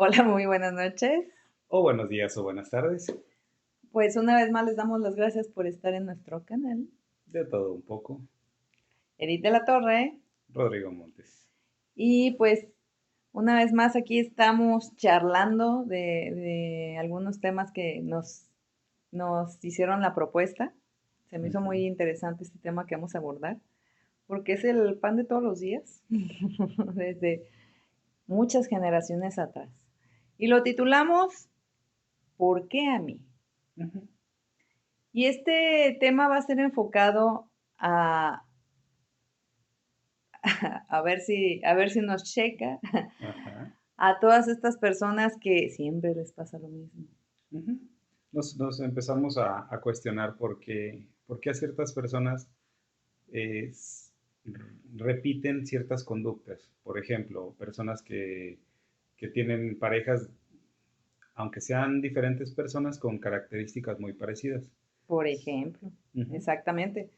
Hola, muy buenas noches. O buenos días o buenas tardes. Pues una vez más les damos las gracias por estar en nuestro canal. De todo un poco. Edith de la Torre. Rodrigo Montes. Y pues una vez más aquí estamos charlando de algunos temas que nos hicieron la propuesta. Se me hizo Ujú. muy interesante este tema que vamos a abordar, porque es el pan de todos los días, desde muchas generaciones atrás. Y lo titulamos ¿Por qué a mí? Ujú. Y este tema va a ser enfocado a, a ver si nos checa Ajá. a todas estas personas que siempre les pasa lo mismo. Ujú. Nos empezamos a cuestionar por qué a ciertas personas eh, s- repiten ciertas conductas. Por ejemplo, personas que tienen parejas, aunque sean diferentes personas, con características muy parecidas. Por ejemplo, Ujú. exactamente.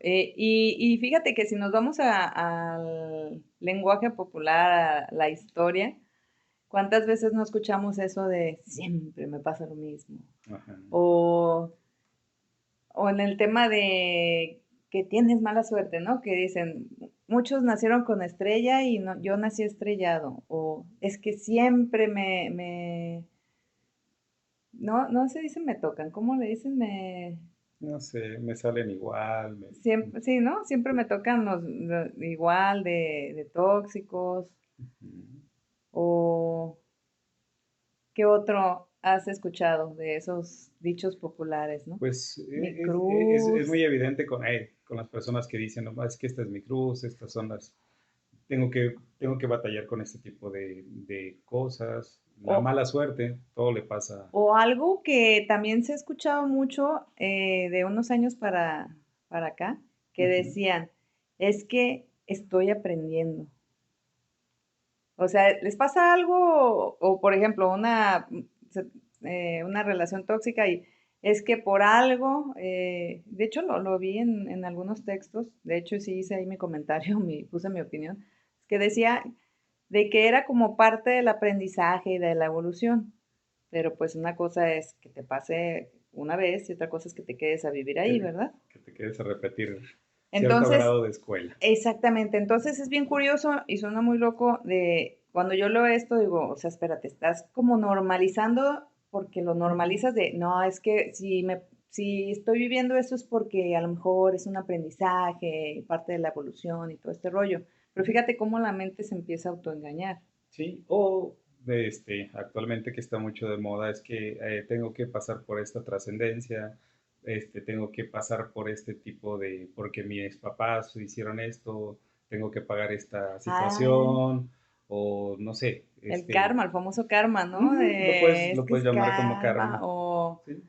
Y fíjate que si nos vamos al lenguaje popular, a la historia, ¿cuántas veces no escuchamos eso de siempre me pasa lo mismo? Ajá. O, o en el tema de que tienes mala suerte, ¿no? Que dicen, muchos nacieron con estrella y no, yo nací estrellado. O es que siempre no se dice me tocan, ¿cómo le dicen? No sé, me salen igual. Siempre, sí, ¿no? Siempre me tocan igual de tóxicos. Ujú. O ¿qué otro has escuchado de esos dichos populares, ¿no? Pues Mi es cruz. muy evidente con las personas que dicen, no, es que esta es mi cruz, estas son las, tengo que batallar con este tipo de cosas. La O, mala suerte, todo le pasa. o algo que también se ha escuchado mucho de unos años para acá, que Ujú. decían, es que estoy aprendiendo. O sea, les pasa algo, o por ejemplo, una relación tóxica y es que por algo, de hecho lo vi en algunos textos, de hecho sí hice ahí mi comentario, puse mi opinión, que decía de que era como parte del aprendizaje y de la evolución, pero pues una cosa es que te pase una vez y otra cosa es que te quedes a vivir ahí, que, ¿verdad? que te quedes a repetir cierto Entonces, grado de escuela. exactamente, entonces es bien curioso y suena muy loco de cuando yo leo esto, digo, o sea, espérate, estás como normalizando porque lo Ujú. normalizas de, no, es que si estoy viviendo esto es porque a lo mejor es un aprendizaje, parte de la evolución y todo este rollo. Pero Ujú. fíjate cómo la mente se empieza a autoengañar. Sí, o actualmente que está mucho de moda es que tengo que pasar por esta trascendencia, tengo que pasar por este tipo porque mis papás hicieron esto, tengo que pagar esta Ah, situación, o no sé, el karma, el famoso karma, ¿no? ujú, lo puedes, De, es lo que puedes es llamar como karma, karma, o ¿sí?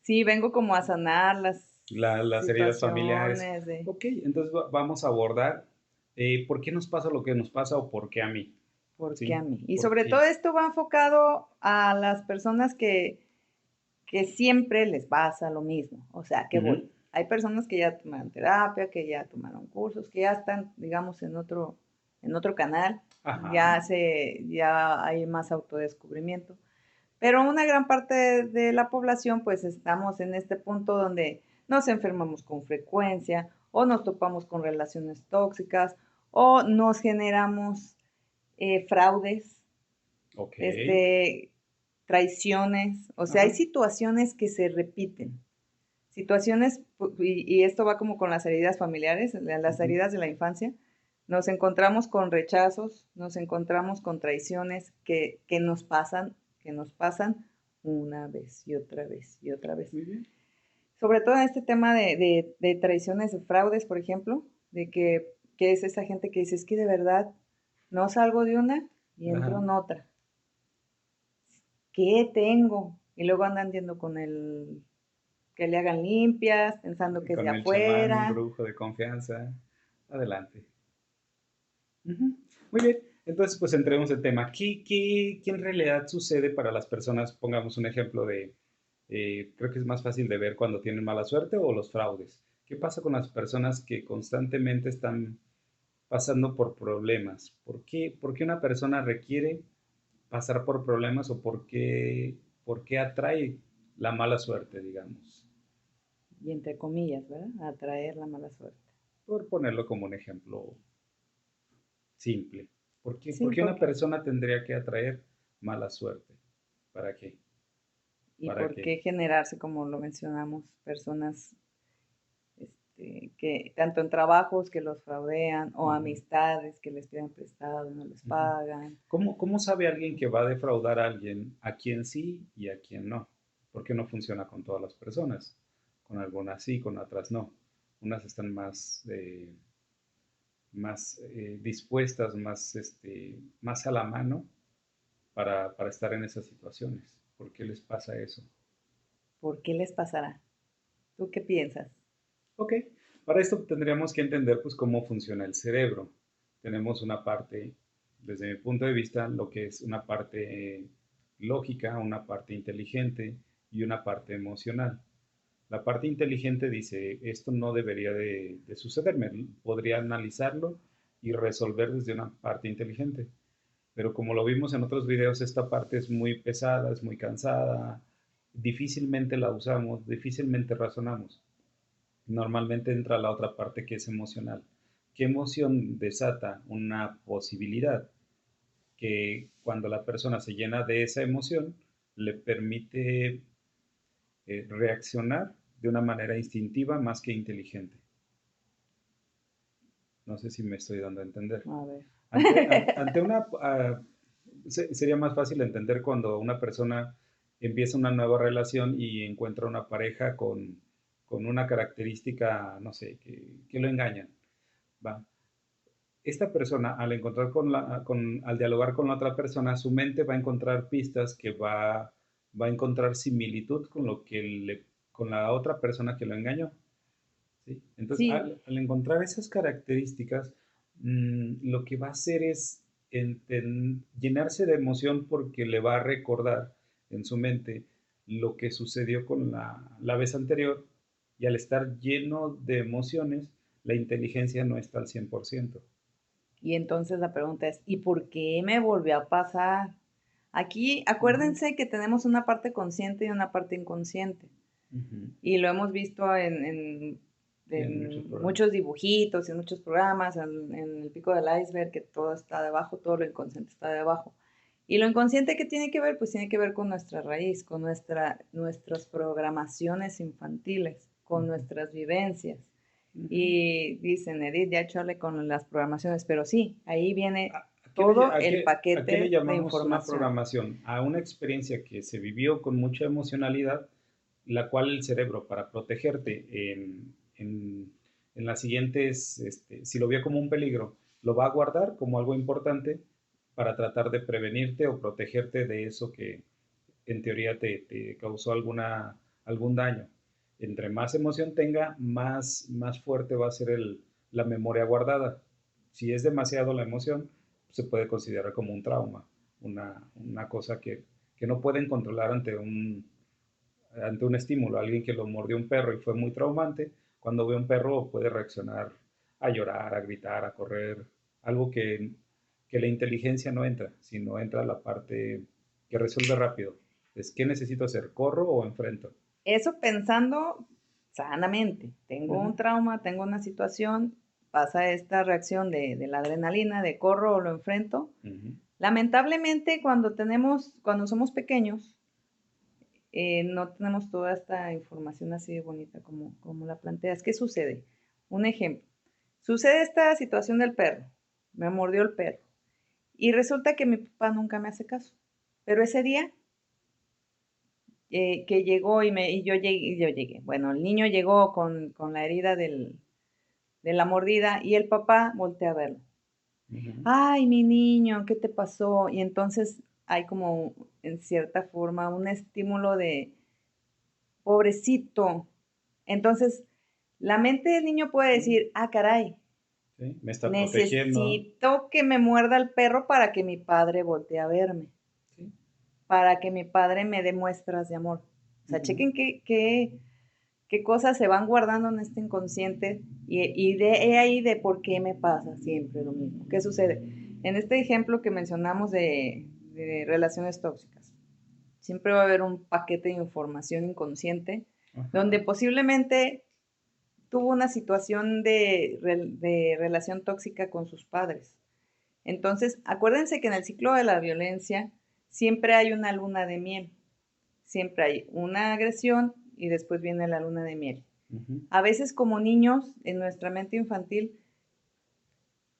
sí, vengo como a sanar las Las heridas familiares. situaciones de Ok, entonces vamos a abordar por qué nos pasa lo que nos pasa o por qué a mí, ¿por qué ¿sí? a mí? Y ¿Por sobre todo qué? esto va enfocado a las personas que siempre les pasa lo mismo. O sea, que Ujú. voy. Hay personas que ya tomaron terapia, que ya tomaron cursos, que ya están, digamos, en otro canal, Ajá. ya hay más autodescubrimiento. Pero una gran parte de la población, pues estamos en este punto donde nos enfermamos con frecuencia, o nos topamos con relaciones tóxicas, o nos generamos fraudes, Ok. este, traiciones, o sea, hay Ajá. situaciones que se repiten, situaciones, y esto va como con las heridas familiares, las Ujú. heridas de la infancia, nos encontramos con rechazos, nos encontramos con traiciones que nos pasan una vez y otra vez y otra vez. Muy bien. Sobre todo en este tema de traiciones, de fraudes, por ejemplo, de que es esa gente que dice, es que de verdad no salgo de una y entro Ajá. en otra. ¿Qué tengo? Y luego andan yendo con que le hagan limpias, pensando que es de Con el chamán, afuera. brujo de confianza. Adelante. Ujú. Muy bien. Entonces, pues entremos en tema. ¿Qué en realidad sucede para las personas? Pongamos un ejemplo creo que es más fácil de ver cuando tienen mala suerte o los fraudes. ¿Qué pasa con las personas que constantemente están pasando por problemas? ¿Por qué una persona requiere pasar por problemas o por qué atrae la mala suerte, digamos, Y entre comillas, ¿verdad? Atraer la mala suerte. por ponerlo como un ejemplo simple. Sí, Por qué una porque, persona tendría que atraer mala suerte? ¿Para qué? y ¿Para por qué? qué generarse, como lo mencionamos, personas que tanto en trabajos que los fraudean o Ujú, amistades que les piden prestado y no les ujú. pagan. ¿Cómo sabe alguien que va a defraudar a alguien a quien sí y a quien no? Porque no funciona con todas las personas. Con algunas sí, con otras no. Unas están más dispuestas, más a la mano para estar en esas situaciones. ¿Por qué les pasa eso? ¿Por qué les pasará? ¿Tú qué piensas? Ok, para esto tendríamos que entender pues cómo funciona el cerebro. Tenemos una parte, desde mi punto de vista, lo que es una parte lógica, una parte inteligente y una parte emocional. La parte inteligente dice, esto no debería de sucederme, podría analizarlo y resolver desde una parte inteligente. Pero como lo vimos en otros videos, esta parte es muy pesada, es muy cansada, difícilmente la usamos, difícilmente razonamos. Normalmente entra la otra parte que es emocional. ¿Qué emoción desata una posibilidad? Que cuando la persona se llena de esa emoción, le permite reaccionar de una manera instintiva más que inteligente. No sé si me estoy dando a entender. A ver. Ante sería más fácil entender cuando una persona empieza una nueva relación y encuentra una pareja con una característica, no sé, que lo engañan. ¿Va? Esta persona, al dialogar con la otra persona, su mente va a encontrar pistas va a encontrar similitud con con la otra persona que lo engañó. ¿Sí? Entonces, Sí, al encontrar esas características, lo que va a hacer es llenarse de emoción porque le va a recordar en su mente lo que sucedió con la vez anterior y al estar lleno de emociones, la inteligencia no está al 100%. y entonces la pregunta es, ¿y por qué me volvió a pasar? Aquí, Ujú, acuérdense que tenemos una parte consciente y una parte inconsciente. ujú. Y lo hemos visto Sí, en muchos en programas. muchos dibujitos, en muchos programas, en el pico del iceberg, que todo está debajo, todo lo inconsciente está debajo. Y lo inconsciente que tiene que ver, pues tiene que ver con nuestra raíz, con nuestras programaciones infantiles, con Ujú, nuestras vivencias. ujú. Y dicen, Edith, ya chole con las programaciones, pero sí, ahí viene todo el A qué le paquete de llamamos una información. programación? A una experiencia que se vivió con mucha emocionalidad, la cual el cerebro, para protegerte en las siguientes, si lo vio como un peligro, lo va a guardar como algo importante para tratar de prevenirte o protegerte de eso que en teoría te causó algún daño. Entre más emoción tenga, más fuerte va a ser la memoria guardada. Si es demasiado la emoción, se puede considerar como un trauma, una cosa que no pueden controlar ante un estímulo. Alguien que lo mordió un perro y fue muy traumante, cuando ve un perro puede reaccionar a llorar, a gritar, a correr, algo que la inteligencia no entra, sino entra la parte que resuelve rápido. Es, ¿qué necesito hacer? ¿Corro o enfrento? Eso pensando sanamente. Tengo Ujú, un trauma, tengo una situación, pasa esta reacción de la adrenalina, de corro o lo enfrento. ujú, Lamentablemente, cuando somos pequeños, no tenemos toda esta información así de bonita como la planteas. ¿Qué sucede? Un ejemplo. Sucede esta situación del perro. Me mordió el perro. Y resulta que mi papá nunca me hace caso. Pero ese día que llegó yo llegué. Bueno, el niño llegó con la herida de la mordida y el papá voltea a verlo. ujú. Ay, mi niño, ¿qué te pasó? Y entonces hay como, en cierta forma, un estímulo de, pobrecito. Entonces, la mente del niño puede Sí, decir, ah, caray, sí, me está protegiendo. necesito que me muerda el perro para que mi padre voltee a verme, Sí, para que mi padre me dé muestras de amor. O sea, ujú. chequen qué cosas se van guardando en este inconsciente y de ahí por qué me pasa siempre lo mismo. ¿Qué sucede? En este ejemplo que mencionamos de relaciones tóxicas. Siempre va a haber un paquete de información inconsciente donde posiblemente tuvo una situación de relación tóxica con sus padres. Entonces, acuérdense que en el ciclo de la violencia siempre hay una luna de miel. Siempre hay una agresión y después viene la luna de miel. A veces como niños, en nuestra mente infantil,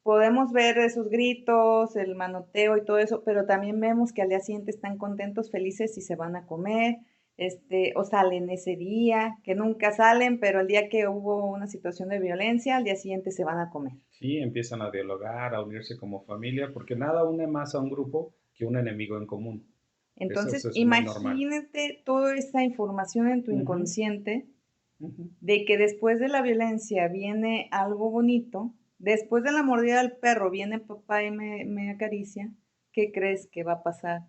podemos ver esos gritos, el manoteo y todo eso, pero también vemos que al día siguiente están contentos, felices y se van a comer, o salen ese día, que nunca salen, pero el día que hubo una situación de violencia, al día siguiente se van a comer. Sí, empiezan a dialogar, a unirse como familia, porque nada une más a un grupo que un enemigo en común. Eso Entonces, es muy normal. imagínate toda esa información en tu inconsciente de que después de la violencia viene algo bonito, después de la mordida del perro viene papá y me acaricia, ¿qué crees que va a pasar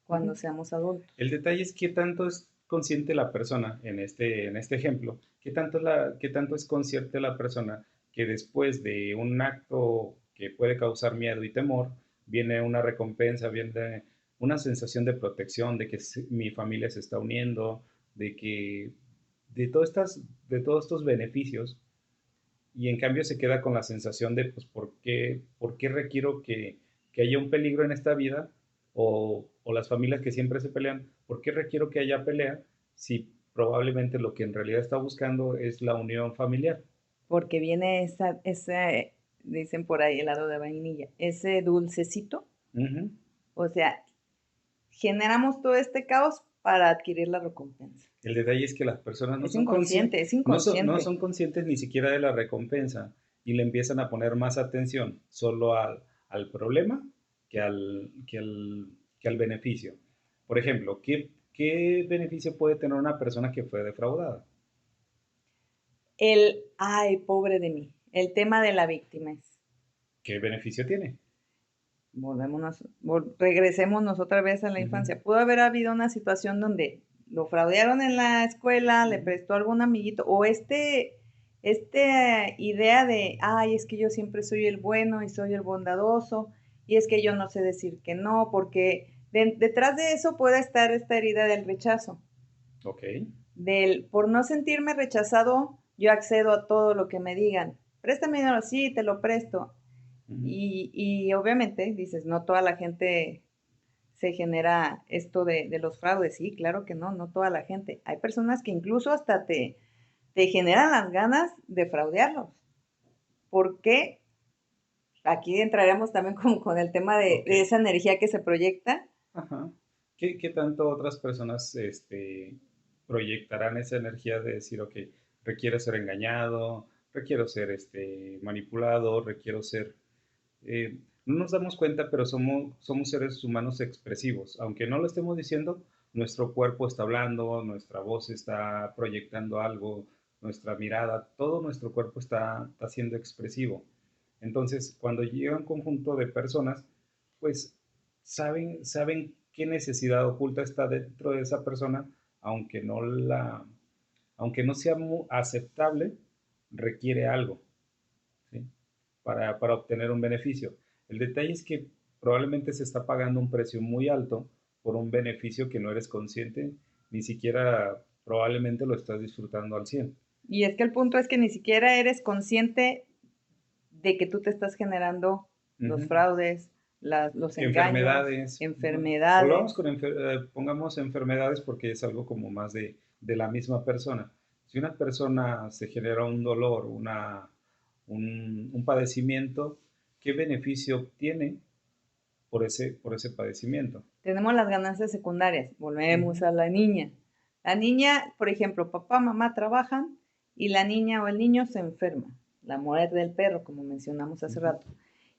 cuando seamos adultos? El detalle es qué tanto es consciente la persona, en este ejemplo, qué tanto es consciente la persona que después de un acto que puede causar miedo y temor, viene una recompensa, viene una sensación de protección, de que mi familia se está uniendo, de que de todos estos beneficios, y en cambio se queda con la sensación de, pues, por qué requiero que haya un peligro en esta vida? O las familias que siempre se pelean, ¿por qué requiero que haya pelea si probablemente lo que en realidad está buscando es la unión familiar? Porque viene dicen por ahí, helado de vainilla, ese dulcecito. Ujú. O sea, generamos todo este caos para adquirir la recompensa. El detalle es que las personas Es inconsciente, es no inconsciente. son conscientes ni siquiera de la recompensa y le empiezan a poner más atención solo al problema que al beneficio. Por ejemplo, ¿qué beneficio puede tener una persona que fue defraudada? Ay, pobre de mí, el tema de la víctima es, ¿Qué beneficio tiene? regresémonos otra vez a la infancia. Pudo haber habido una situación donde lo fraudearon en la escuela, le prestó a algún amiguito, o idea de, ay, es que yo siempre soy el bueno y soy el bondadoso, y es que yo no sé decir que no, porque detrás de eso puede estar esta herida del rechazo. Ok. Por no sentirme rechazado, yo accedo a todo lo que me digan. Préstame dinero, sí, te lo presto. Y obviamente, dices, no toda la gente se genera esto de los fraudes. Sí, claro que no, no toda la gente. Hay personas que incluso hasta te generan las ganas de fraudearlos. ¿Por qué? Aquí entraremos también con el tema de Ok. esa energía que se proyecta. Ajá. ¿Qué tanto otras personas proyectarán esa energía de decir, ok, requiero ser engañado, requiero ser manipulado, requiero ser... no nos damos cuenta, pero somos seres humanos expresivos. Aunque no lo estemos diciendo, nuestro cuerpo está hablando, nuestra voz está proyectando algo, nuestra mirada, todo nuestro cuerpo está siendo expresivo. Entonces, cuando llega un conjunto de personas, pues saben qué necesidad oculta está dentro de esa persona, aunque no aunque no sea muy aceptable, requiere algo, ¿sí? Para obtener un beneficio. El detalle es que probablemente se está pagando un precio muy alto por un beneficio que no eres consciente, ni siquiera probablemente lo estás disfrutando al 100. Y es que el punto es que ni siquiera eres consciente de que tú te estás generando los Ujú. fraudes, los engaños, Enfermedades. enfermedades. Pongamos enfermedades porque es algo como más de la misma persona. Si una persona se genera un dolor, un padecimiento, ¿qué beneficio obtiene por ese padecimiento? Tenemos las ganancias secundarias. Volvemos Ujú. a la niña. La niña, por ejemplo, papá, mamá trabajan y la niña o el niño se enferma. La muerte del perro, como mencionamos hace Ujú. rato.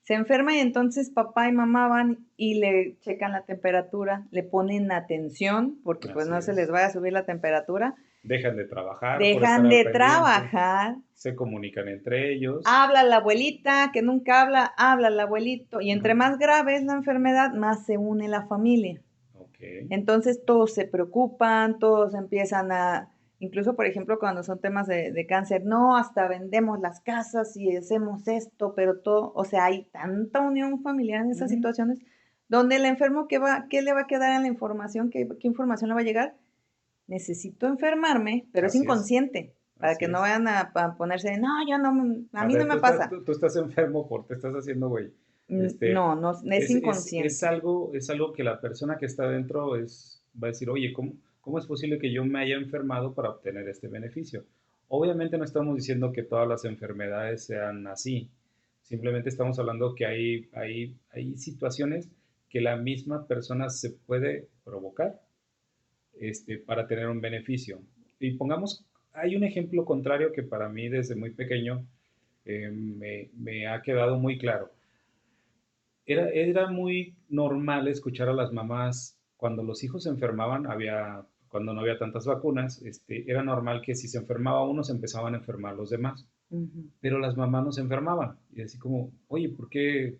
Se enferma y entonces papá y mamá van y le checan la temperatura, le ponen atención, porque pues Así no se les es. vaya a subir la temperatura. Dejan de trabajar por estar Dejan al de pendiente, trabajar. se comunican entre ellos. Habla la abuelita que nunca habla el abuelito. Y entre Ajá. más grave es la enfermedad, más se une la familia. Ok. Entonces todos se preocupan, todos empiezan incluso por ejemplo cuando son temas de cáncer, no, hasta vendemos las casas y hacemos esto, pero todo, o sea, hay tanta unión familiar en esas Ujú. situaciones donde el enfermo, ¿qué le va a quedar en la información? ¿Qué información le va a llegar? Necesito enfermarme, pero es Así es, inconsciente, para así que no es. vayan a ponerse, no, yo no, a O mí no sea, me pasa. tú estás enfermo porque te estás haciendo güey. Este, No, no, es inconsciente. es algo que la persona que está adentro va a decir, oye, ¿cómo es posible que yo me haya enfermado para obtener este beneficio? Obviamente no estamos diciendo que todas las enfermedades sean así. Simplemente estamos hablando que hay situaciones que la misma persona se puede provocar para tener un beneficio. Y pongamos, hay un ejemplo contrario que para mí desde muy pequeño me ha quedado muy claro. Era muy normal escuchar a las mamás cuando los hijos se enfermaban, cuando no había tantas vacunas, era normal que si se enfermaba uno, se empezaban a enfermar los demás. Ujú. Pero las mamás no se enfermaban. Y así como, oye, por qué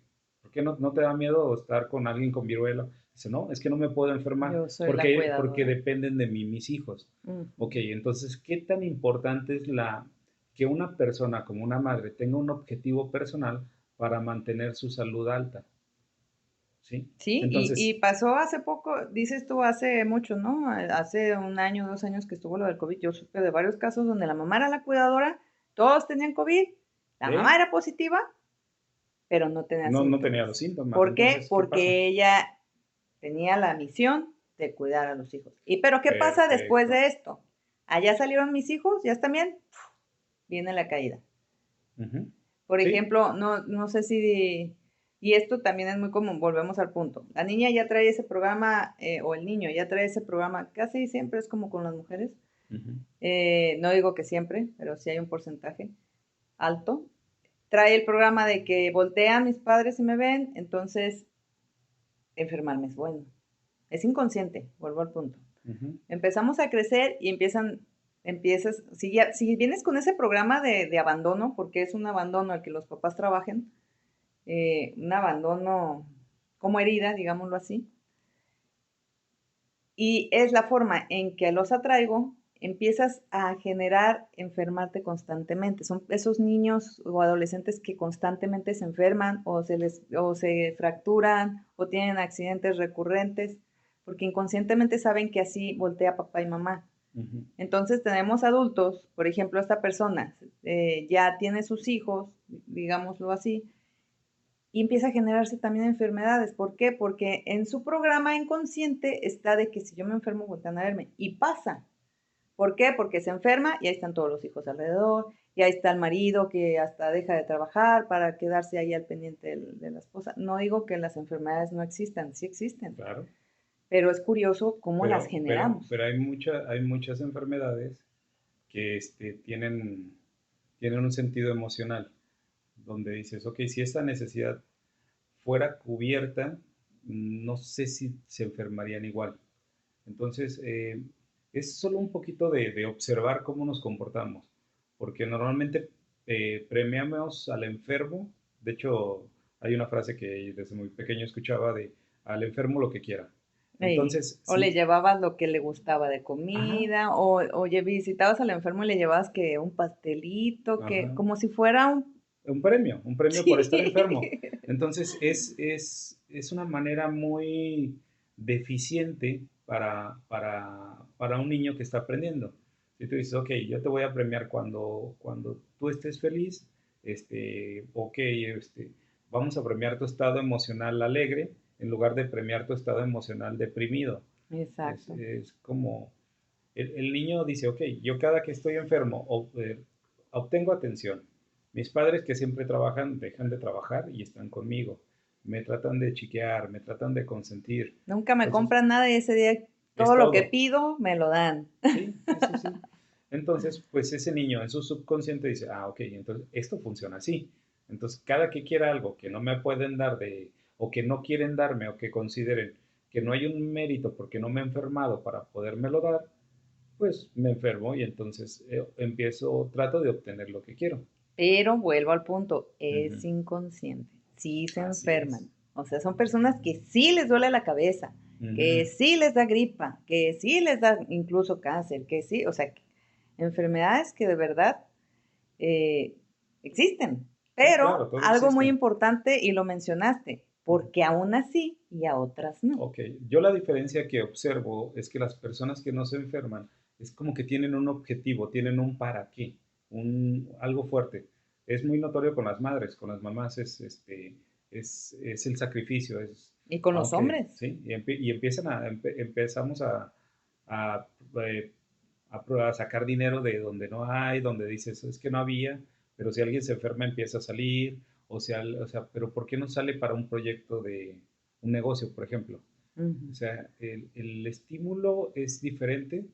no te da miedo estar con alguien con viruela? Dice, no, es que no me puedo enfermar Yo soy la porque cuidadora. dependen de mí mis hijos. Ujú. Ok, entonces, ¿qué tan importante es que una persona como una madre tenga un objetivo personal para mantener su salud alta? ¿Sí? Sí, y Entonces, pasó hace poco, dices tú, hace mucho, ¿no? Hace un año, 2 años que estuvo lo del COVID, yo supe de varios casos donde la mamá era la cuidadora, todos tenían COVID, la mamá ¿eh? era positiva, pero no tenía No síntomas. tenía los síntomas. ¿Por qué? Entonces, ¿qué pasa? Porque ella tenía la misión de cuidar a los hijos. Pero ¿qué pasa después Perfecto. de esto? Allá salieron mis hijos, ya están bien, viene la caída. Ujú. Por Sí. ejemplo, no sé si, y esto también es muy común, volvemos al punto. La niña ya trae ese programa, o el niño ya trae ese programa, casi siempre es como con las mujeres. Ujú. No digo que siempre, pero sí hay un porcentaje alto. Trae el programa de que voltean mis padres y me ven, entonces enfermarme es bueno. Es inconsciente, vuelvo al punto. Ujú. Empezamos a crecer y si vienes con ese programa de abandono, porque es un abandono al que los papás trabajen, un abandono como herida, digámoslo así, y es la forma en que los atraigo, empiezas a generar enfermarte constantemente. Son esos niños o adolescentes que constantemente se enferman o se fracturan o tienen accidentes recurrentes, porque inconscientemente saben que así voltea papá y mamá. Ujú. Entonces tenemos adultos, por ejemplo, esta persona ya tiene sus hijos, digámoslo así, y empieza a generarse también enfermedades. ¿Por qué? Porque en su programa inconsciente está de que si yo me enfermo, voltean a verme. Y pasa. ¿Por qué? Porque se enferma y ahí están todos los hijos alrededor, y ahí está el marido que hasta deja de trabajar para quedarse ahí al pendiente de la esposa. No digo que las enfermedades no existan, sí existen, Claro. pero es curioso cómo las generamos. Pero hay muchas enfermedades que tienen un sentido emocional, donde dices, ok, si esta necesidad fuera cubierta, no sé si se enfermarían igual. Entonces, es solo un poquito de observar cómo nos comportamos, porque normalmente premiamos al enfermo. De hecho, hay una frase que desde muy pequeño escuchaba de al enfermo lo que quiera. Entonces, O le sí, llevabas lo que le gustaba de ajá, comida, o oye, visitabas al enfermo y le llevabas que un pastelito, que ajá, como si fuera un... un premio por estar enfermo. Sí. Entonces, es una manera muy deficiente para un niño que está aprendiendo. Si tú dices, ok, yo te voy a premiar cuando tú estés feliz, ok, vamos a premiar tu estado emocional alegre en lugar de premiar tu estado emocional deprimido. Exacto. Es como, el niño dice, ok, yo cada que estoy enfermo obtengo atención. Mis padres que siempre trabajan dejan de trabajar y están conmigo. Me tratan de chiquear, me tratan de consentir. Nunca me Entonces, compran nada y ese día es todo lo que todo. pido me lo dan. Sí, sí, sí, sí. Entonces, pues ese niño en su subconsciente dice, ah, ok, entonces esto funciona así. Entonces, cada que quiera algo que no me pueden dar o que no quieren darme, o que consideren que no hay un mérito porque no me he enfermado para podérmelo dar, pues me enfermo y entonces trato de obtener lo que quiero. Pero vuelvo al punto, Ujú. es inconsciente. Sí se Así es. enferman. O sea, son personas que sí les duele la cabeza, que Ujú. sí les da gripa, que sí les da incluso cáncer, que sí, o sea, enfermedades que de verdad eh, existen. Sí, claro, Pero todo algo muy existe. importante, y lo mencionaste, porque a unas sí y a otras no. Ok, yo la diferencia que observo es que las personas que no se enferman es como que tienen un objetivo, tienen un para qué, algo fuerte. Es muy notorio con las madres, con las mamás es el sacrificio, Y con los aunque, hombres. sí, y empezamos a, eh, a sacar dinero de donde no hay, donde dices, es que no había, pero si alguien se enferma empieza a salir, o sea, pero ¿por qué no sale para un proyecto de un negocio, por ejemplo? O Ujú. sea, el estímulo es diferente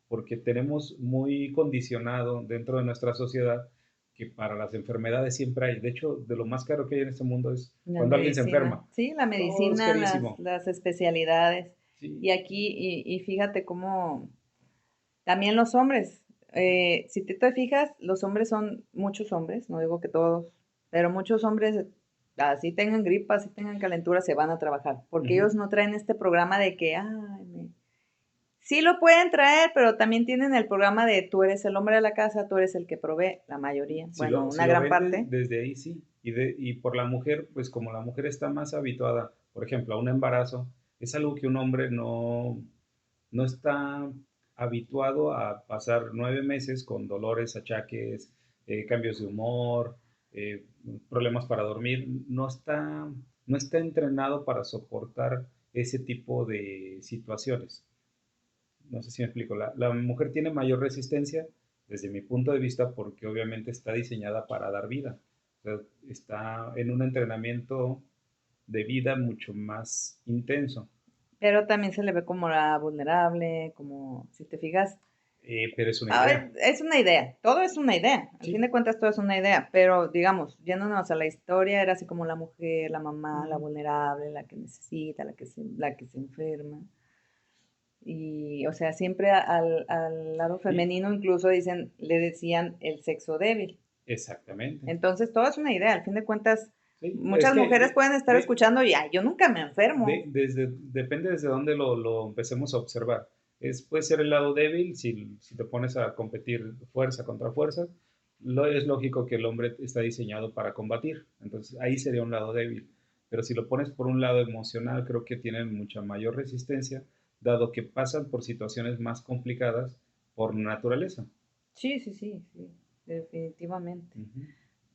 porque tenemos muy condicionado dentro de nuestra sociedad que para las enfermedades siempre hay. De hecho, de lo más caro que hay en este mundo es La cuando alguien se medicina, enferma. sí, la Todo es medicina, carísimo. las especialidades. Sí. Y aquí, y fíjate cómo también los hombres, si te fijas, los hombres son muchos hombres, no digo que todos, pero muchos hombres, así tengan gripa, así tengan calentura, se van a trabajar, porque Ujú. ellos no traen este programa de que, ay, sí lo pueden traer, pero también tienen el programa de tú eres el hombre de la casa, tú eres el que provee, la mayoría, Si bueno, lo, si una lo gran ven parte. desde ahí, sí. Y por la mujer, pues como la mujer está más habituada, por ejemplo, a un embarazo, es algo que un hombre no está habituado a pasar 9 meses con dolores, achaques, cambios de humor, eh, problemas para dormir. No está entrenado para soportar ese tipo de situaciones. No sé si me explico. La mujer tiene mayor resistencia desde mi punto de vista porque obviamente está diseñada para dar vida. O sea, está en un entrenamiento de vida mucho más intenso. Pero también se le ve como la vulnerable, como si te fijas, Pero es una a idea. ver, es una idea, todo es una idea, al fin Sí. de cuentas todo es una idea, pero digamos, yéndonos a la historia, era así como la mujer, la mamá, la Ujú. vulnerable, la que necesita, la que se enferma. Y, o sea, siempre al lado Y femenino incluso le decían el sexo débil. exactamente. Entonces, todo es una idea, al fin de cuentas, Sí, es muchas que mujeres pueden estar escuchando y, ay, yo nunca me enfermo. depende desde dónde lo empecemos a observar. Puede ser el lado débil si te pones a competir fuerza contra fuerza. Es lógico que el hombre está diseñado para combatir. Entonces ahí sería un lado débil. Pero si lo pones por un lado emocional, creo que tienen mucha mayor resistencia, dado que pasan por situaciones más complicadas por naturaleza. Sí, sí, sí, sí, definitivamente. Ujú,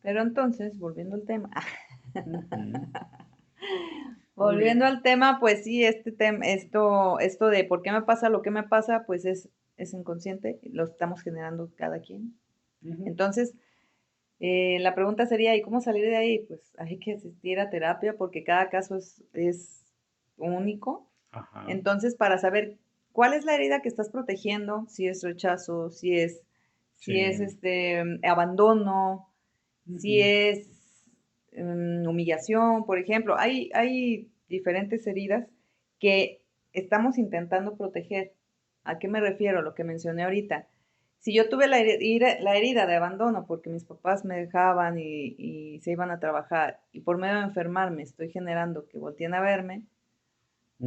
Pero entonces, volviendo al tema, ujú. Muy volviendo bien. al tema, pues sí, este tema, esto de por qué me pasa lo que me pasa, pues es inconsciente, lo estamos generando cada quien. Ujú. Entonces, la pregunta sería, ¿y cómo salir de ahí? Pues hay que asistir a terapia porque cada caso es único. Ajá. Entonces, para saber cuál es la herida que estás protegiendo, si es rechazo, si es Sí. abandono, si Ujú. es humillación, por ejemplo. Hay diferentes heridas que estamos intentando proteger. ¿A qué me refiero? Lo que mencioné ahorita. Si yo tuve la herida de abandono porque mis papás me dejaban y se iban a trabajar y por medio de enfermarme estoy generando que volteen a verme,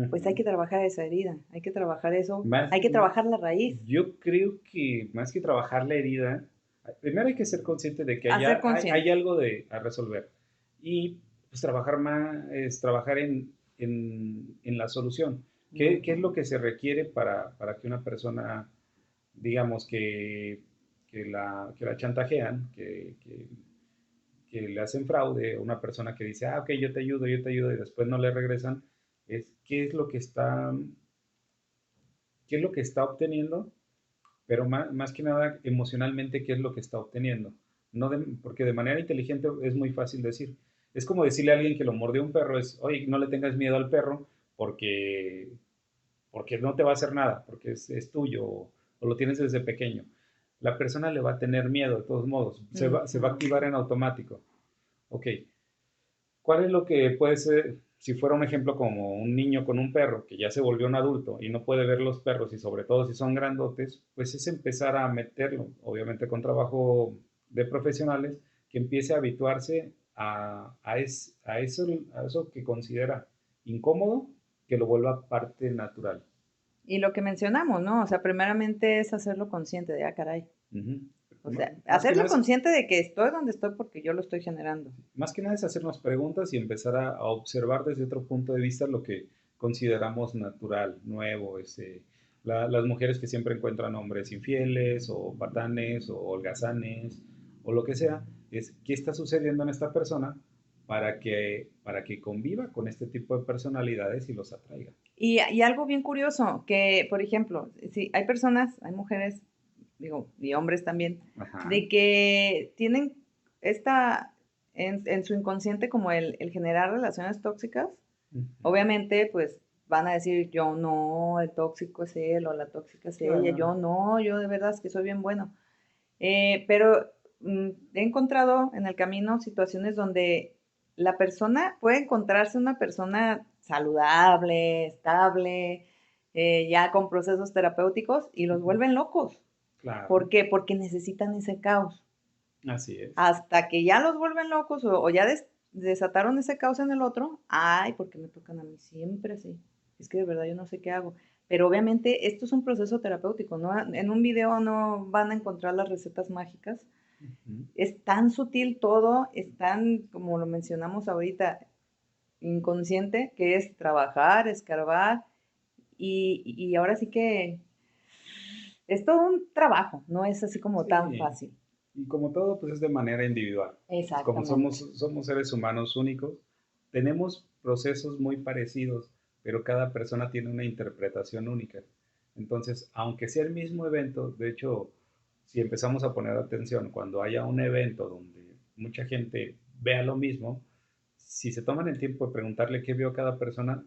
pues hay Ujú. que trabajar esa herida, hay que trabajar eso, Más, hay que trabajar la raíz, yo creo que más que trabajar la herida, primero hay que ser consciente de que hacer hay consciente. algo a resolver. Y pues trabajar más, es trabajar en la solución. ¿Qué es lo Ujú. que se requiere para que una persona, digamos, que la chantajean, que le hacen fraude, una persona que dice, ok, yo te ayudo, y después no le regresan, qué es lo que está obteniendo, pero más que nada emocionalmente qué es lo que está obteniendo. No porque de manera inteligente es muy fácil decir. Es como decirle a alguien que lo mordió un perro, oye, no le tengas miedo al perro porque no te va a hacer nada, porque es tuyo o lo tienes desde pequeño. La persona le va a tener miedo de todos modos, se va a Ujú. activar en automático. Ok, ¿cuál es lo que puede ser, si fuera un ejemplo como un niño con un perro que ya se volvió un adulto y no puede ver los perros y sobre todo si son grandotes, pues es empezar a meterlo, obviamente con trabajo de profesionales, que empiece a habituarse a eso que considera incómodo, que lo vuelva parte natural. Y lo que mencionamos, ¿no? O sea, primeramente es hacerlo consciente de, ah, caray, Ujú. O sea, Más que hacerlo nada consciente de que estoy donde estoy porque yo lo estoy generando. más que nada es hacernos preguntas y empezar a observar desde otro punto de vista lo que consideramos natural, nuevo, las mujeres que siempre encuentran hombres infieles o patanes o holgazanes o lo que sea, es qué está sucediendo en esta persona para que conviva con este tipo de personalidades y los atraiga. Y algo bien curioso, que por ejemplo, si hay personas, hay mujeres, digo, y hombres también, Ajá. de que tienen esta, en su inconsciente como el generar relaciones tóxicas, Ujú. obviamente pues van a decir, yo no, el tóxico es él o la tóxica es ella, Claro, yo no, yo de verdad es que soy bien bueno. Pero he encontrado en el camino situaciones donde la persona puede encontrarse una persona saludable, estable, ya con procesos terapéuticos y los ujú, vuelven locos. ¿Por claro, qué? Porque necesitan ese caos. así es. Hasta que ya los vuelven locos o ya desataron ese caos en el otro, ay, ¿por qué me tocan a mí siempre así? Es que de verdad yo no sé qué hago. Pero obviamente esto es un proceso terapéutico, ¿no? En un video no van a encontrar las recetas mágicas. Ujú. Es tan sutil todo, es tan, como lo mencionamos ahorita, inconsciente, que es trabajar, escarbar y ahora sí que es todo un trabajo, no es así como tan Sí, fácil. y como todo, pues es de manera individual. Pues como Exactamente. somos seres humanos únicos, tenemos procesos muy parecidos, pero cada persona tiene una interpretación única. Entonces, aunque sea el mismo evento, de hecho, si empezamos a poner atención, cuando haya un evento donde mucha gente vea lo mismo, si se toman el tiempo de preguntarle qué vio cada persona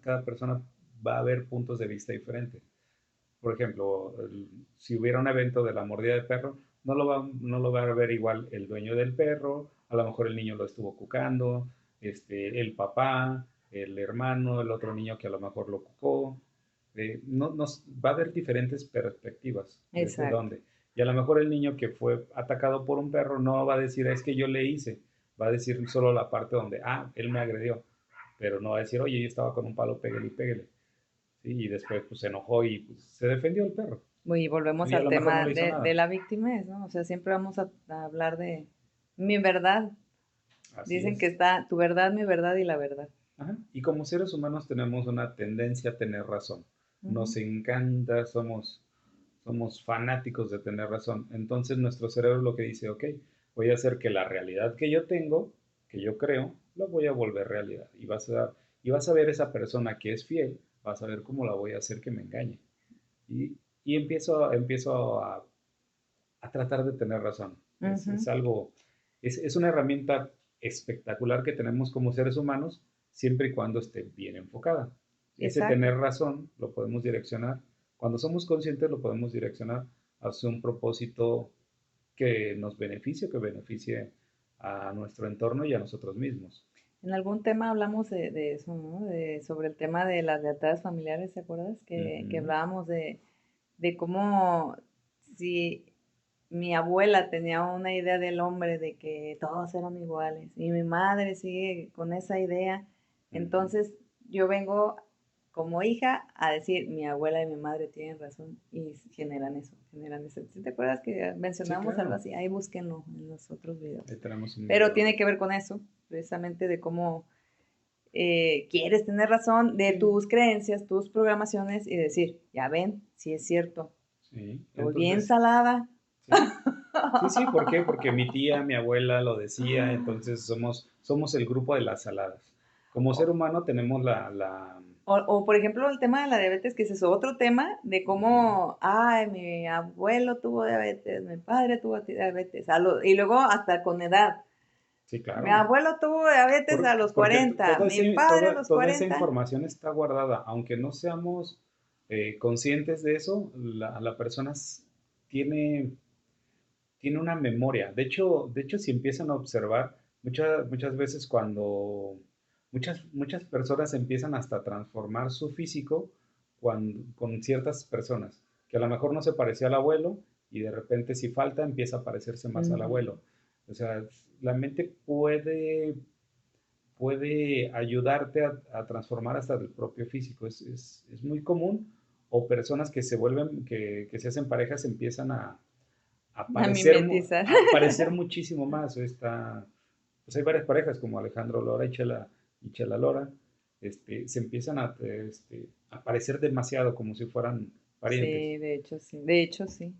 va a ver puntos de vista diferentes. Por ejemplo, si hubiera un evento de la mordida de perro, no lo va a ver igual el dueño del perro, a lo mejor el niño lo estuvo cucando, el papá, el hermano, el otro niño que a lo mejor lo cucó. Va a haber diferentes perspectivas desde Exacto. dónde. Y a lo mejor el niño que fue atacado por un perro no va a decir, es que yo le hice, va a decir solo la parte donde, él me agredió, pero no va a decir, oye, yo estaba con un palo, pégale y pégale. ¿Sí? Y después pues se enojó y pues, se defendió el perro. Y volvemos Y a al lo mejor no tema le hizo de nada. la víctima, ¿no? O sea, siempre vamos a hablar de mi verdad. Así Dicen que es. está tu verdad, mi verdad y la verdad. Ajá. Y como seres humanos tenemos una tendencia a tener razón. Ujú. Nos encanta, somos fanáticos de tener razón. Entonces nuestro cerebro lo que dice, ok, voy a hacer que la realidad que yo tengo, que yo creo, lo voy a volver realidad. Y vas a ver esa persona que es fiel, vas a ver cómo la voy a hacer que me engañe. Y empiezo a tratar de tener razón. Ujú. Es algo, es una herramienta espectacular que tenemos como seres humanos siempre y cuando esté bien enfocada. Ese Exacto. tener razón lo podemos direccionar, cuando somos conscientes lo podemos direccionar hacia un propósito que nos beneficie, que beneficie a nuestro entorno y a nosotros mismos. En algún tema hablamos de eso, ¿no? Sobre el tema de las lealtades familiares, ¿te acuerdas? Que Ujú, hablábamos de cómo si mi abuela tenía una idea del hombre de que todos eran iguales y mi madre sigue con esa idea, ujú. entonces yo vengo como hija a decir mi abuela y mi madre tienen razón y generan eso, generan eso. ¿Sí? ¿Te acuerdas que Sí, mencionábamos algo claro. así? Ahí búsquenlo en los otros videos. Ahí tenemos un Pero video de... tiene que ver con eso, precisamente de cómo quieres tener razón de Sí, tus creencias, tus programaciones y decir, ya ven, si es cierto, sí. estoy bien Entonces, salada. sí. Sí, sí, ¿por qué? Porque mi tía, mi abuela lo decía, entonces somos el grupo de las saladas. Como ser O, humano tenemos la por ejemplo, el tema de la diabetes, que ese es otro tema de ujú, cómo, ay, mi abuelo tuvo diabetes, mi padre tuvo diabetes, y luego hasta con edad. sí, Mi claro, abuelo tuvo diabetes a los porque 40, mi padre a los toda esa 40. información está guardada, aunque no seamos conscientes de eso, la persona tiene, tiene una memoria. De hecho, si empiezan a observar, muchas veces cuando muchas personas empiezan hasta a transformar su físico con ciertas personas, que a lo mejor no se parecía al abuelo y de repente si falta empieza a parecerse más al Ujú. abuelo. O sea, la mente puede ayudarte a transformar hasta el propio físico. Es muy común o personas que se vuelven, que se hacen parejas empiezan A mimetizar. aparecer muchísimo más. Pues hay varias parejas como Alejandro Lora y Chela Lora, se empiezan a parecer demasiado como si fueran parientes. Sí, de hecho sí. De hecho sí.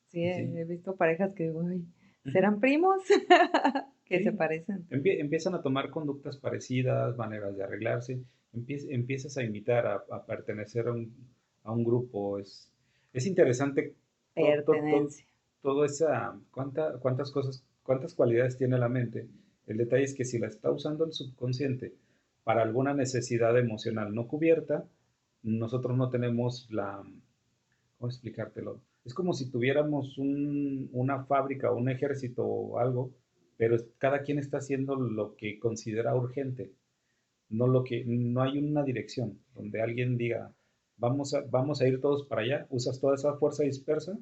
Sí, Sí, he visto parejas que digo, "Ay, ujú, ¿serán primos?" que se sí. parecen. Empiezan a tomar conductas parecidas, maneras de arreglarse, empiezas a imitar, a pertenecer a un grupo. Es interesante todo, Pertenencia. todo esa, cuántas cosas, cuántas cualidades tiene la mente. El detalle es que si la está usando el subconsciente para alguna necesidad emocional no cubierta, nosotros no tenemos ¿cómo explicártelo? Es como si tuviéramos una fábrica o un ejército o algo, pero cada quien está haciendo lo que considera urgente, no hay una dirección donde alguien diga, vamos a ir todos para allá, usas toda esa fuerza dispersa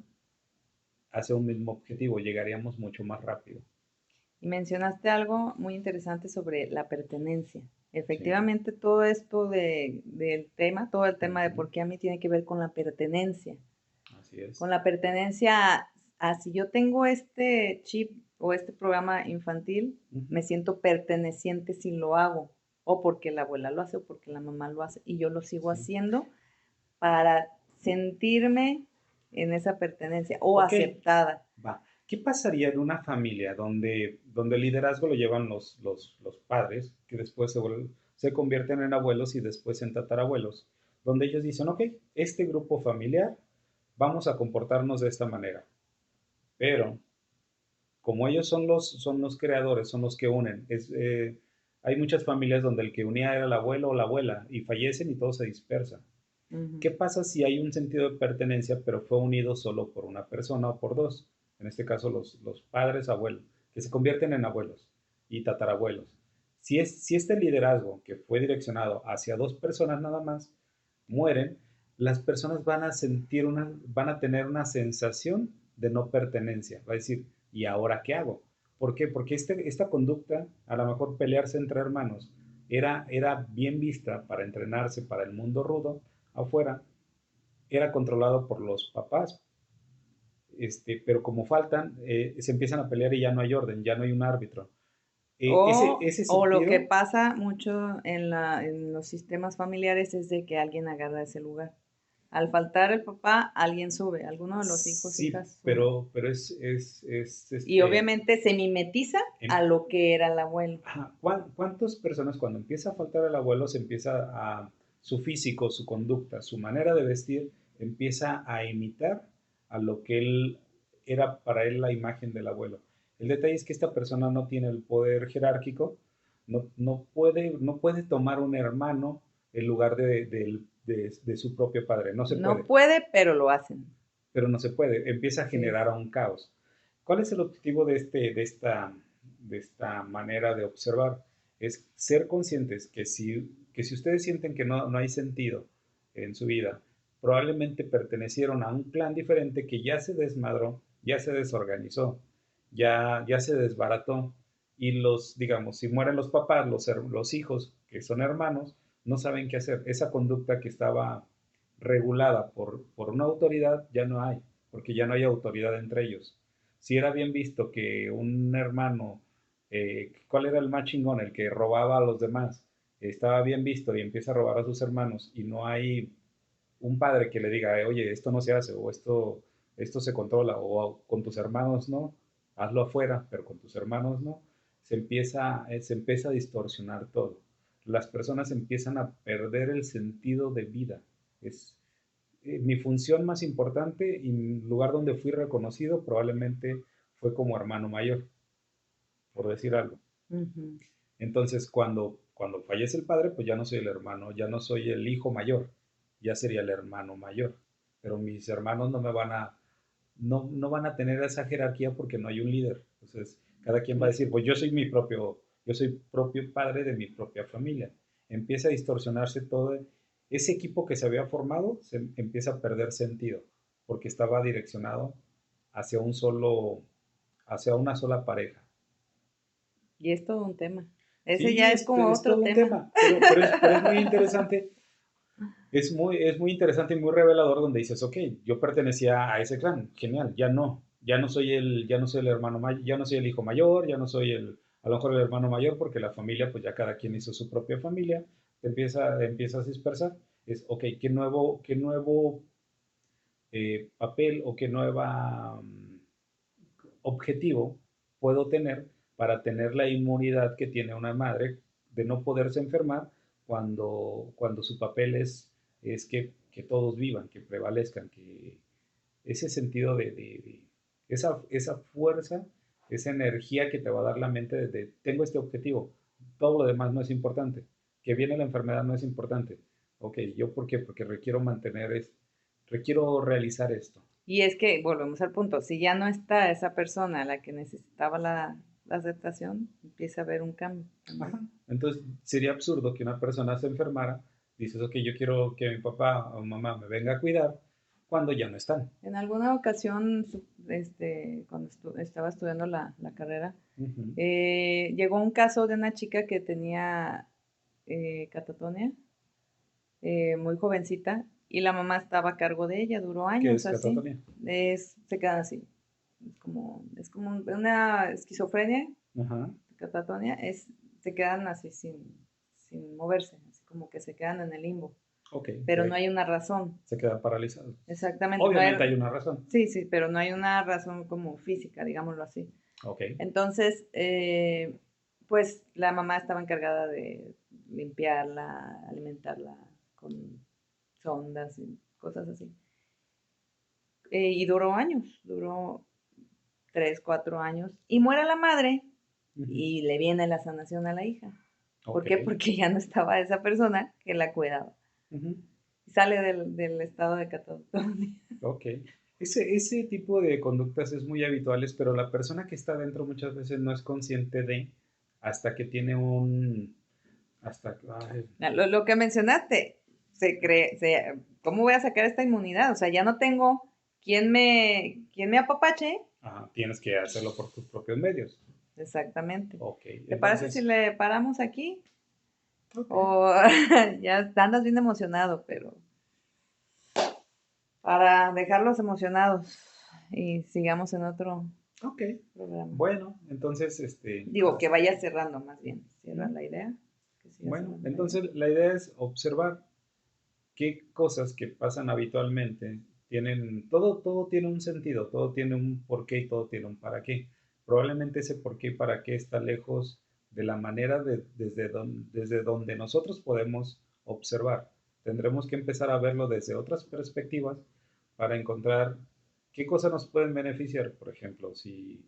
hacia un mismo objetivo, llegaríamos mucho más rápido. Y mencionaste algo muy interesante sobre la pertenencia. Sí. Efectivamente, todo esto del tema, todo el tema de Ujú. por qué a mí tiene que ver con la pertenencia. Así es. Con la pertenencia a si yo tengo este chip o este programa infantil, Ujú. me siento perteneciente si lo hago, o porque la abuela lo hace o porque la mamá lo hace, y yo lo sigo Sí. haciendo para sentirme en esa pertenencia o Ok, aceptada. va. ¿Qué pasaría en una familia donde el liderazgo lo llevan los padres, que después se convierten en abuelos y después en tatarabuelos? Donde ellos dicen, ok, este grupo familiar, vamos a comportarnos de esta manera. Pero como ellos son los creadores, son los que unen. Hay muchas familias donde el que unía era el abuelo o la abuela y fallecen y todo se dispersa. Ujú. ¿Qué pasa si hay un sentido de pertenencia, pero fue unido solo por una persona o por dos? En este caso, los padres, abuelos, que se convierten en abuelos y tatarabuelos. Si este liderazgo que fue direccionado hacia dos personas nada más mueren, las personas van a tener una sensación de no pertenencia. Va a decir, ¿y ahora qué hago? ¿Por qué? Porque esta conducta, a lo mejor pelearse entre hermanos, era bien vista para entrenarse para el mundo rudo afuera, era controlado por los papás, pero como faltan, se empiezan a pelear y ya no hay orden, ya no hay un árbitro. Ese O lo que sentido, pasa mucho en los sistemas familiares es de que alguien agarra ese lugar. Al faltar el papá, alguien sube, alguno de los hijos, sí, hijas sube. pero Y obviamente se mimetiza em- a lo que era el abuelo. ¿cuántas personas cuando empieza a faltar el abuelo su físico, su conducta, su manera de vestir, empieza a imitar a lo que él era para él la imagen del abuelo? El detalle es que esta persona no tiene el poder jerárquico, no puede tomar un hermano en lugar de su propio padre, no se No puede, puede, pero lo hacen. pero no se puede, empieza a Sí, generar un caos. ¿Cuál es el objetivo de esta manera de observar? Es ser conscientes que si ustedes sienten que no hay sentido en su vida, probablemente pertenecieron a un clan diferente que ya se desmadró, ya se desorganizó, ya se desbarató. Y digamos, si mueren los papás, los hijos, que son hermanos, no saben qué hacer. Esa conducta que estaba regulada por una autoridad ya no hay, porque ya no hay autoridad entre ellos. Si era bien visto que un hermano, ¿cuál era el más chingón? El que robaba a los demás. Estaba bien visto y empieza a robar a sus hermanos y no hay un padre que le diga, oye, esto no se hace o esto se controla o con tus hermanos no, hazlo afuera, pero con tus hermanos no, se empieza a distorsionar todo. Las personas empiezan a perder el sentido de vida. Es mi función más importante y el lugar donde fui reconocido probablemente fue como hermano mayor, por decir algo. ujú. Entonces, cuando fallece el padre, pues ya no soy el hermano, ya no soy el hijo mayor, ya sería el hermano mayor. Pero mis hermanos no van a tener esa jerarquía porque no hay un líder. Entonces, cada quien va a decir, pues yo soy propio padre de mi propia familia. Empieza a distorsionarse todo. Ese equipo que se había formado se empieza a perder sentido porque estaba direccionado hacia hacia una sola pareja. Y es todo un tema. Ese Sí, ya es como es otro todo un tema. tema, pero es muy interesante, es muy interesante y muy revelador donde dices, ok, yo pertenecía a ese clan, genial, ya no. ya no soy el hermano mayor, ya no soy el hijo mayor, ya no soy a lo mejor el hermano mayor, porque la familia, pues ya cada quien hizo su propia familia, empieza a dispersar. Es, ok, qué nuevo papel o qué nueva objetivo puedo tener para tener la inmunidad que tiene una madre de no poderse enfermar cuando su papel es que todos vivan, que prevalezcan, que ese sentido esa fuerza, esa energía que te va a dar la mente de tengo este objetivo, todo lo demás no es importante, que viene la enfermedad no es importante. Ok, ¿yo por qué? Porque requiero realizar esto. Y es que, volvemos al punto, si ya no está esa persona a la que necesitaba la aceptación, empieza a haber un cambio Ajá. también. Entonces sería absurdo que una persona se enfermara, dices, ok, yo quiero que mi papá o mamá me venga a cuidar cuando ya no están. En alguna ocasión, cuando estaba estudiando la carrera, Ujú. llegó un caso de una chica que tenía catatonia, muy jovencita, y la mamá estaba a cargo de ella, duró ¿Qué años es así, catatonia? se quedan así, es como una esquizofrenia, Ajá. catatonia, se quedan así sin moverse, así como que se quedan en el limbo, Ok, pero no hay una razón, se quedan paralizados. exactamente, no hay, Obviamente hay una razón. sí, sí, pero no hay una razón como física, digámoslo así. Ok. Entonces, pues la mamá estaba encargada de limpiarla, alimentarla con sondas y cosas así. Y duró años, duró 3, 4 años. Y muere la madre Ujú. y le viene la sanación a la hija. ¿Por Ok. qué? Porque ya no estaba esa persona que la cuidaba. Ujú. Y sale del estado de catatonia. Ok. Ese tipo de conductas es muy habituales, pero la persona que está dentro muchas veces no es consciente de hasta que tiene hasta, ay, Lo que mencionaste, ¿cómo voy a sacar esta inmunidad? O sea, ya no tengo quien me apapache. tienes que hacerlo por tus propios medios. Exactamente. Ok, ¿Te parece si entonces, le paramos aquí? ok, O ya andas bien emocionado, pero para dejarlos emocionados y sigamos en otro ok. programa. Bueno, entonces, Digo, que vaya cerrando más bien. Cierra ujú. la idea. Que siga Bueno, cerrando la idea. entonces la idea es observar qué cosas que pasan habitualmente todo tiene un sentido, todo tiene un porqué y todo tiene un para qué. Probablemente ese porqué y para qué está lejos de la manera desde donde nosotros podemos observar. Tendremos que empezar a verlo desde otras perspectivas para encontrar qué cosas nos pueden beneficiar. Por ejemplo, si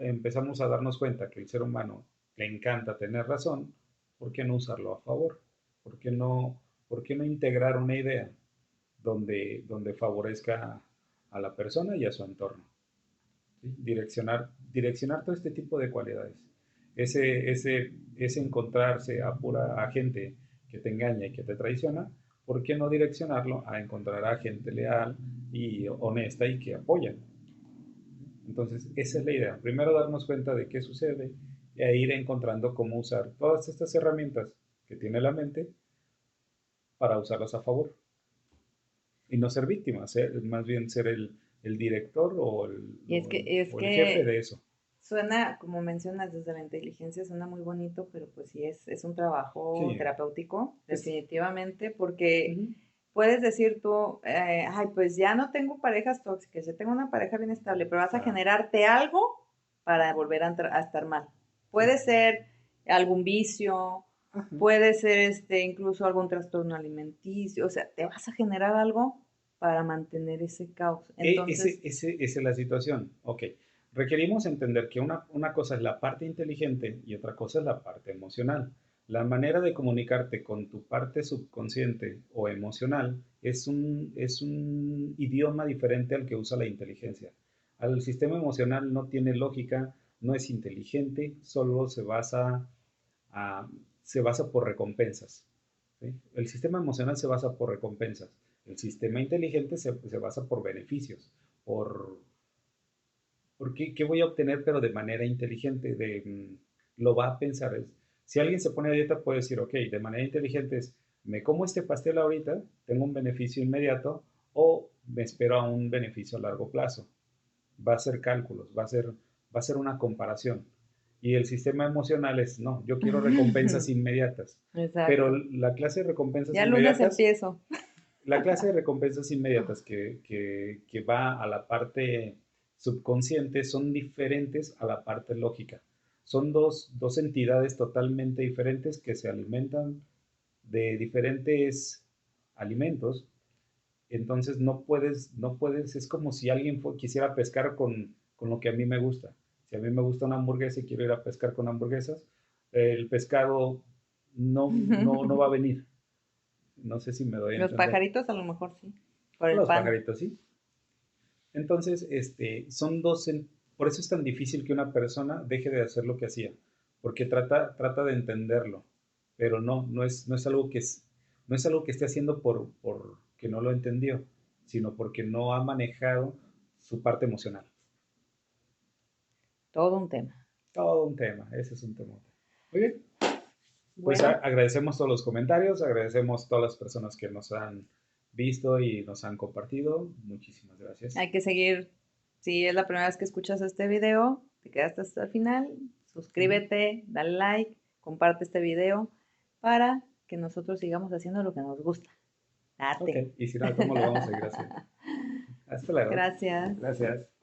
empezamos a darnos cuenta que el ser humano le encanta tener razón, ¿por qué no usarlo a favor? ¿Por qué no ¿Por qué no integrar una idea donde favorezca a la persona y a su entorno? ¿Sí? Direccionar todo este tipo de cualidades. Ese encontrarse a gente que te engaña y que te traiciona, ¿por qué no direccionarlo a encontrar a gente leal y honesta y que apoya? Entonces, esa es la idea. Primero darnos cuenta de qué sucede e ir encontrando cómo usar todas estas herramientas que tiene la mente para usarlas a favor. Y no ser víctima, más bien ser el director Y es o el jefe que de eso. suena, como mencionas, desde la inteligencia, suena muy bonito, pero pues sí es un trabajo Sí, terapéutico, es, definitivamente, porque ujú, puedes decir tú, ay, pues ya no tengo parejas tóxicas, ya tengo una pareja bien estable, pero vas a ah, generarte algo para volver a estar mal. sí, Puede ser algún vicio, ajá. puede ser incluso algún trastorno alimenticio, o sea, te vas a generar algo para mantener ese caos. Entonces, Esa es la situación. Ok, requerimos entender que una cosa es la parte inteligente y otra cosa es la parte emocional. La manera de comunicarte con tu parte subconsciente o emocional es un idioma diferente al que usa la inteligencia. Al sistema emocional no tiene lógica, no es inteligente, solo a- se basa por recompensas. ¿Sí? El sistema emocional se basa por recompensas. El sistema inteligente se basa por beneficios, por, qué voy a obtener, pero de manera inteligente, lo va a pensar. Si alguien se pone a dieta, puede decir, ok, de manera inteligente es, me como este pastel ahorita, tengo un beneficio inmediato, o me espero a un beneficio a largo plazo. va a ser cálculos, va a ser una comparación. Y el sistema emocional es, no, yo quiero recompensas inmediatas. Pero Exacto. la clase de recompensas Ya el lunes inmediatas, empiezo. la clase de recompensas inmediatas que va a la parte subconsciente son diferentes a la parte lógica. Son dos entidades totalmente diferentes que se alimentan de diferentes alimentos. Entonces no puedes, es como si alguien quisiera pescar con lo que a mí me gusta. Si a mí me gusta una hamburguesa y quiero ir a pescar con hamburguesas, el pescado no va a venir. No sé si me doy a Los entender. pajaritos a lo mejor sí, por el Los pan. pajaritos, sí. Entonces, por eso es tan difícil que una persona deje de hacer lo que hacía, porque trata de entenderlo, pero no es algo no es algo que esté haciendo por que no lo entendió, sino porque no ha manejado su parte emocional. Todo un tema. Todo un tema, ese es un tema. Muy bien, pues Bueno, agradecemos todos los comentarios, agradecemos todas las personas que nos han visto y nos han compartido. Muchísimas gracias. hay que seguir. Si es la primera vez que escuchas este video, te quedaste hasta el final, Ujú. suscríbete, dale like, comparte este video para que nosotros sigamos haciendo lo que nos gusta. Ok, Date. y si no, ¿cómo lo vamos a seguir haciendo? Hasta luego. Gracias. Gracias.